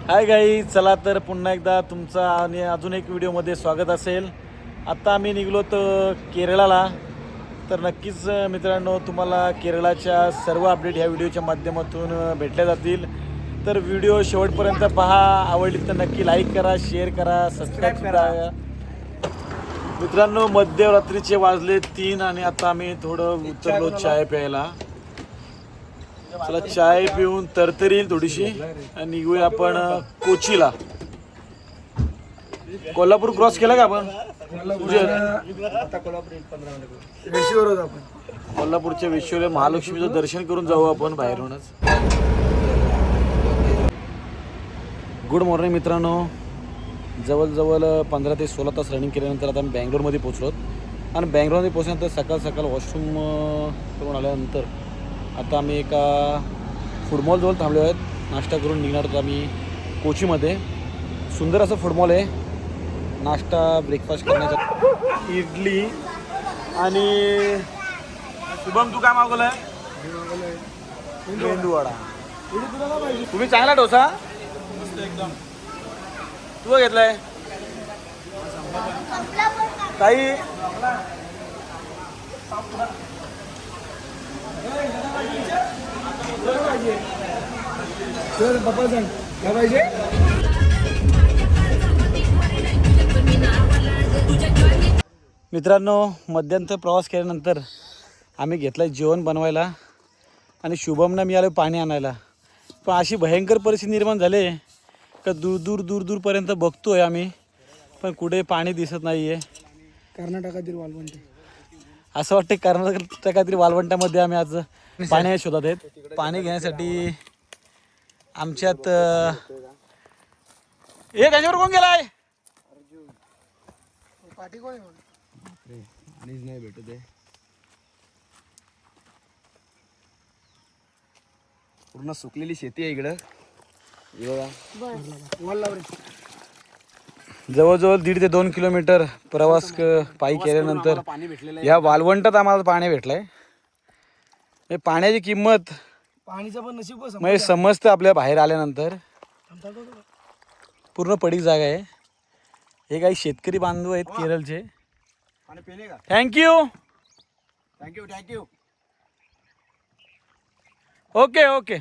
हाय गाई, चला तर पुन्हा एकदा तुमचा आणि अजून एक व्हिडिओमध्ये स्वागत असेल. आत्ता आम्ही निघलो तर केरळाला. तर नक्कीच मित्रांनो, तुम्हाला केरळाच्या सर्व अपडेट ह्या व्हिडिओच्या माध्यमातून भेटल्या जातील. तर व्हिडिओ शेवटपर्यंत पहा. आवडली तर नक्की लाईक करा, शेअर करा, सबस्क्राईब करा. मित्रांनो, मध्यरात्रीचे वाजले 3 आणि आता आम्ही थोडं उतरलो चाय प्यायला. चला चाय पिऊन तरतरी येईल थोडीशी आणि निघूया आपण कोचीला. कोल्हापूर क्रॉस केला का आपण? कोल्हापूरच्या वेश्वर महालक्ष्मीचं दर्शन करून जाऊ आपण बाहेरूनच. गुड मॉर्निंग मित्रांनो. जवळजवळ 15 ते 16 तास रनिंग केल्यानंतर आता आम्ही बँगलोरमध्ये पोचलो. आणि बँगलोरमध्ये पोचल्यानंतर सकाळ सकाळ वॉशरूम करून आल्यानंतर आता आम्ही एका फूड मॉलजवळ थांबलो आहेत. नाश्ता करून निघणार होतो आम्ही कोचीमध्ये. सुंदर असं फूड मॉल आहे. नाश्ता ब्रेकफास्ट करण्याचा इडली आणि शुभम तू काय मागवलं? मेंदूवडा. तुम्ही चांगला डोसा एकदम. तू घेतलाय काही? मित्रांनो, मध्यंतर प्रवास केल्यानंतर आम्ही घेतला जेवण बनवायला आणि शुभमना मी आलो पाणी आणायला. पण अशी भयंकर परिस्थिती निर्माण झाली का दूरपर्यंत बघतोय आम्ही, पण कुठे पाणी दिसत नाही आहे. कर्नाटकातील वालवंट असं वाटतं कर्नाटकातील वालवंटामध्ये आम्ही आज पाणी शोधत आहेत. पाणी घेण्यासाठी आमच्यात एक याच्यावर कोण गेलाय? पाठी कोण पाणीच नाही भेटत आहे. पूर्ण सुकलेली शेती आहे इकडं. जवळजवळ 1.5 ते 2 किलोमीटर प्रवास पायी केल्यानंतर या वालवंटात आम्हाला पाणी भेटलंय. हे पाण्याची किंमत पाणीचं पण नशीब म्हणजे समजतं आपल्या बाहेर आल्यानंतर. पूर्ण पडीक जागा आहे. हे काही शेतकरी बांधव आहेत केरळचे. थँक्यू. ओके ओके,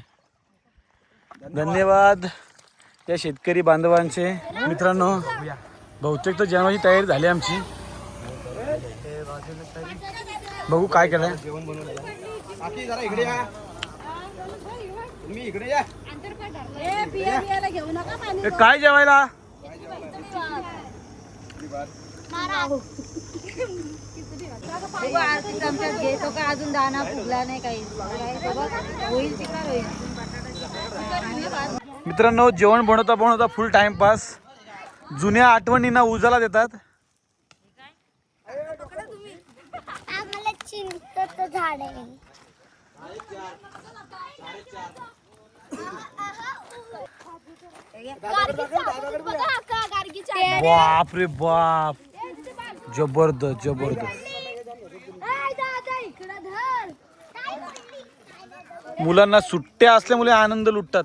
धन्यवाद या शेतकरी बांधवांचे. मित्रांनो, बहुतेक तर जेवणाची तयारी झाली आमची. बघू काय केलंय. काय जेवायला? घेतो का अजून दाना फुगला नाही काही होईल. मित्रांनो, जेवण बनवता फुल टाइमपास. जुन्या आठवणींना उजाला देतात. आम्हाला चिंचेचं झाड आहे. बाप रे बाप, जबरदस्त. मुलांना सुट्ट्या असल्यामुळे आनंद लुटतात.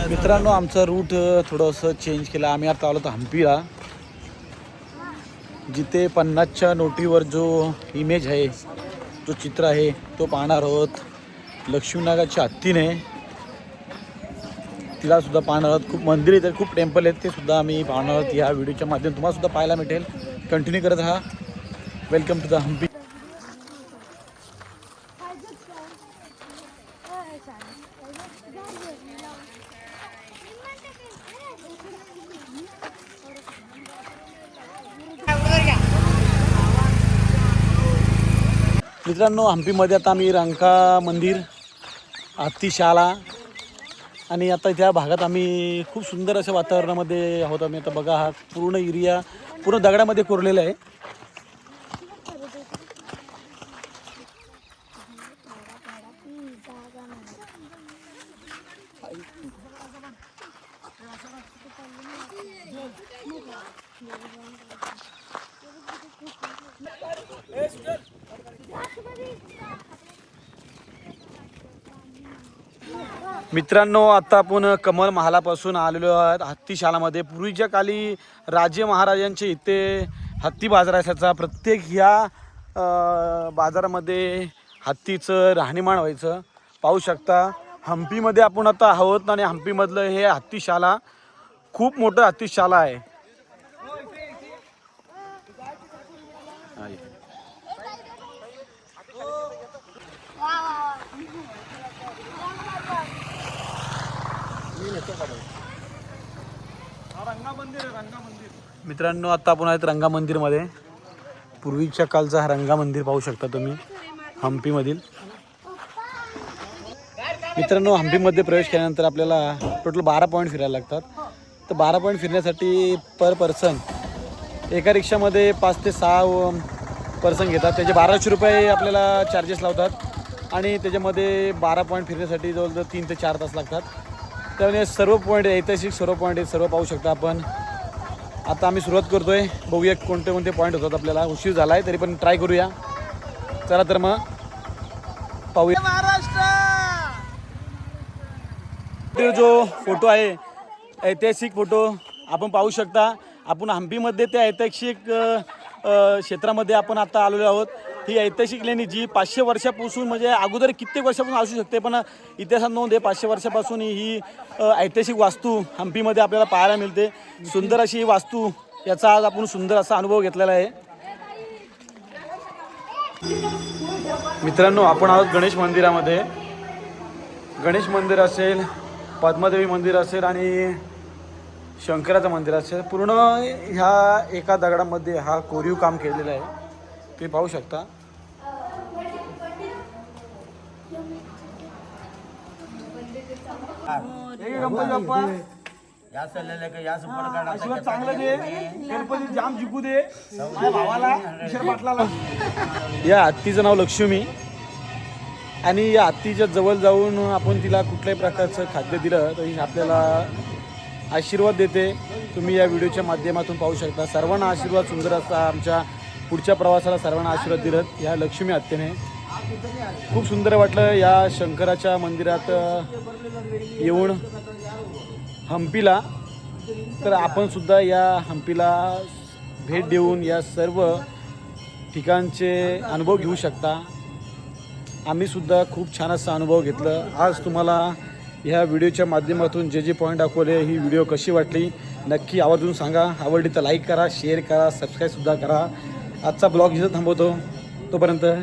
मित्रांनो, आमचं रूट थोडंसं चेंज केलं. आम्ही आता आलो तर हम्पीला, जिथे 50च्या नोटीवर जो इमेज आहे, जो चित्र आहे, तो पाहणार आहोत. लक्ष्मीनागाची हत्तीने तिला सुद्धा पाहणार आहोत. खूप मंदिर आहेत, खूप टेम्पल आहेत, ते सुद्धा आम्ही पाहणार आहोत. या व्हिडिओच्या माध्यमातून तुम्हाला सुद्धा पाहायला भेटेल. कंटिन्यू करत राहा. Welcome to the Hampi. मित्रांनो, हम्पीमध्ये आता आम्ही रंका मंदिर, हत्तीशाला आणि आता त्या भागात आम्ही खूप सुंदर अशा वातावरणामध्ये आहोत. आम्ही आता बघा हा पूर्ण एरिया पूर्ण दगडामध्ये कोरलेला आहे. मित्रांनो, आता आपण कमल महालापासून आलेलो आहोत हत्तीशालामध्ये. पूर्वीच्या काली राजे महाराजांचे इथे हत्ती बाजार असायचा. प्रत्येक ह्या बाजारामध्ये हत्तीचं राहणीमान व्हायचं. पाहू शकता हम्पीमध्ये आपण आता आहोत आणि हम्पीमधलं हे हत्तीशाला खूप मोठं हत्तीशाला आहे. मित्रांनो, आता आपण आहेत रंगा मंदिरमध्ये. पूर्वीच्या कालचा हा रंगा मंदिर पाहू शकता तुम्ही हम्पीमधील. मित्रांनो, हम्पीमध्ये प्रवेश केल्यानंतर आपल्याला टोटल 12 पॉईंट फिरायला लागतात. तर 12 पॉईंट फिरण्यासाठी पर पर्सन एका रिक्षामध्ये 5 ते 6 पर्सन घेतात. त्याचे 1200 रुपये आपल्याला चार्जेस लावतात आणि त्याच्यामध्ये 12 पॉईंट फिरण्यासाठी जवळजवळ 3 ते 4 तास लागतात. त्यामुळे सर्व पॉईंट ऐतिहासिक सर्व पॉईंट सर्व पाहू शकता आपण. आता आम्ही सुरुवात करतोय. बघूया कोणते कोणते पॉईंट होतात. आपल्याला उशीर झाला आहे तरी पण ट्राय करूया. चला तर मग पाहूया. जो फोटो आहे ऐतिहासिक फोटो आपण पाहू शकता. आपण हम्पीमध्ये त्या ऐतिहासिक क्षेत्रामध्ये आपण आता आलेलो आहोत. ही ऐतिहासिक लेणी जी 500 वर्षापासून म्हणजे अगोदर कित्येक वर्षापासून असू शकते, पण इतिहासात नोंद आहे 500 वर्षापासून ही ऐतिहासिक वास्तू हम्पीमध्ये आपल्याला पाहायला मिळते. सुंदर अशी ही वास्तू, याचा आज आपण सुंदर असा अनुभव घेतलेला आहे. मित्रांनो, आपण आहोत गणेश मंदिरामध्ये. गणेश मंदिर असेल, पद्मादेवी मंदिर असेल आणि शंकराचं मंदिर असेल, पूर्ण ह्या एका दगडामध्ये हा कोरीव काम केलेलं आहे. ते पाहू शकता. चांगलं दे, गणपती जाम जिंकू दे माझ्या भावाला, किशोर पाटलाला. या हत्तीचं नाव लक्ष्मी आणि या हत्तीच्या जवळ जाऊन आपण तिला कुठल्याही प्रकारचं खाद्य दिलं तर ही आपल्याला आशीर्वाद देते. तुम्ही या व्हिडिओच्या माध्यमातून पाहू शकता. सर्वांना आशीर्वाद सुंदर असा आमच्या पुढच्या प्रवासाला सर्वांना आशीर्वाद दिलेत या लक्ष्मी हत्तीने. खूप सुंदर वाटलं या शंकराच्या मंदिरात येऊन हम्पीला. तर आपण सुद्धा या हम्पीला भेट देऊन या सर्व ठिकाणचे अनुभव घेऊ शकता. आम्ही सुद्धा खूप छान असा अनुभव घेतला. आज तुम्हाला ह्या व्हिडिओच्या माध्यमातून जे पॉईंट दाखवले, ही व्हिडिओ कशी वाटली नक्की आवर्जून सांगा. आवडली तर लाईक करा, शेअर करा, सबस्क्राईबसुद्धा करा. आजचा ब्लॉग इथं थांबवतो. तोपर्यंत